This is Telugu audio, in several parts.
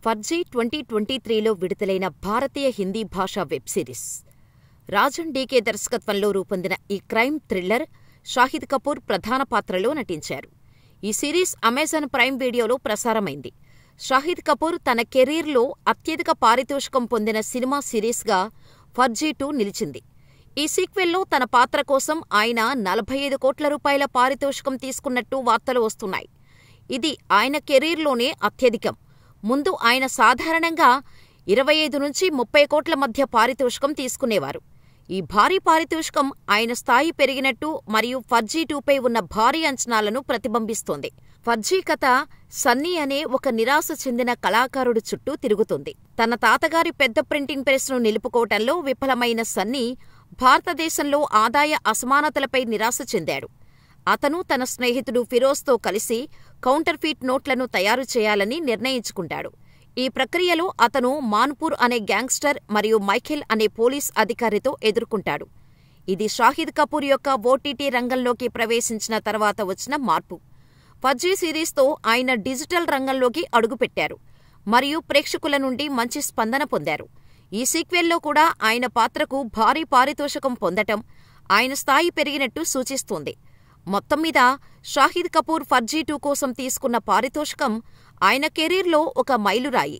ఫర్జీ 2023లో విడుదలైన భారతీయ హిందీ భాషా వెబ్ సిరీస్. రాజన్ డీకే దర్శకత్వంలో రూపొందిన ఈ క్రైమ్ థ్రిల్లర్ షాహిద్ కపూర్ ప్రధాన పాత్రలో నటించారు. ఈ సిరీస్ అమెజాన్ ప్రైమ్ వీడియోలో ప్రసారమైంది. షాహిద్ కపూర్ తన కెరీర్లో అత్యధిక పారితోషికం పొందిన సినిమా సిరీస్గా ఫర్జీ 2 నిలిచింది. ఈ సీక్వెల్లో తన పాత్ర కోసం ఆయన 45 కోట్ల రూపాయల పారితోషికం తీసుకున్నట్టు వార్తలు వస్తున్నాయి. ఇది ఆయన కెరీర్లోనే అత్యధికం. ముందు ఆయన సాధారణంగా 25 నుంచి 30 కోట్ల మధ్య పారితోషికం తీసుకునేవారు. ఈ భారీ పారితోషికం ఆయన స్థాయి పెరిగినట్టు మరియు ఫర్జీ 2పై ఉన్న భారీ అంచనాలను ప్రతిబింబిస్తోంది. ఫర్జీ కథ సన్నీ అనే ఒక నిరాశ చెందిన కళాకారుడి చుట్టూ తిరుగుతుంది. తన తాతగారి పెద్ద ప్రింటింగ్ ప్రెస్ను నిలుపుకోవటంలో విఫలమైన సన్నీ భారతదేశంలో ఆదాయ అసమానతలపై నిరాశ చెందాడు. అతను తన స్నేహితుడు ఫిరోజ్తో కలిసి కౌంటర్ఫీట్ నోట్లను తయారు చేయాలని నిర్ణయించుకుంటాడు. ఈ ప్రక్రియలో అతను మాన్పూర్ అనే గ్యాంగ్స్టర్ మరియు మైఖేల్ అనే పోలీస్ అధికారితో ఎదుర్కొంటాడు. ఇది షాహిద్ కపూర్ యొక్క ఓటీటీ రంగంలోకి ప్రవేశించిన తర్వాత వచ్చిన మార్పు. ఫర్జీ సిరీస్తో ఆయన డిజిటల్ రంగంలోకి అడుగుపెట్టారు మరియు ప్రేక్షకుల నుండి మంచి స్పందన పొందారు. ఈ సీక్వెల్లో కూడా ఆయన పాత్రకు భారీ పారితోషికం పొందటం ఆయన స్థాయి పెరిగినట్టు సూచిస్తోంది. మొత్తం మీద షాహిద్ కపూర్ ఫర్జీ 2 కోసం తీసుకున్న పారితోషికం ఆయన కెరీర్లో ఒక మైలురాయి.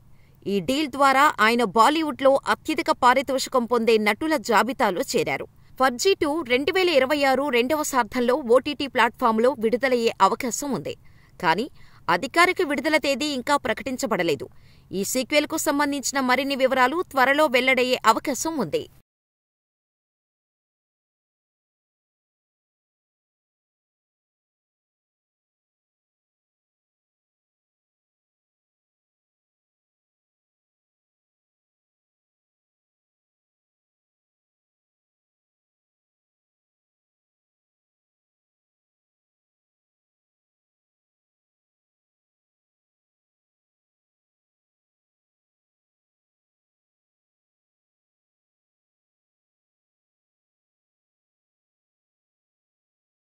ఈ డీల్ ద్వారా ఆయన బాలీవుడ్లో అత్యధిక పారితోషికం పొందే నటుల జాబితాలో చేరారు. ఫర్జీ 2 2026 రెండవసార్ధంలో ఓటీటీ ప్లాట్ఫామ్లో విడుదలయ్యే అవకాశం ఉంది. కానీ అధికారిక విడుదల తేదీ ఇంకా ప్రకటించబడలేదు. ఈ సీక్వెల్కు సంబంధించిన మరిన్ని వివరాలు త్వరలో వెల్లడయ్యే అవకాశం ఉంది.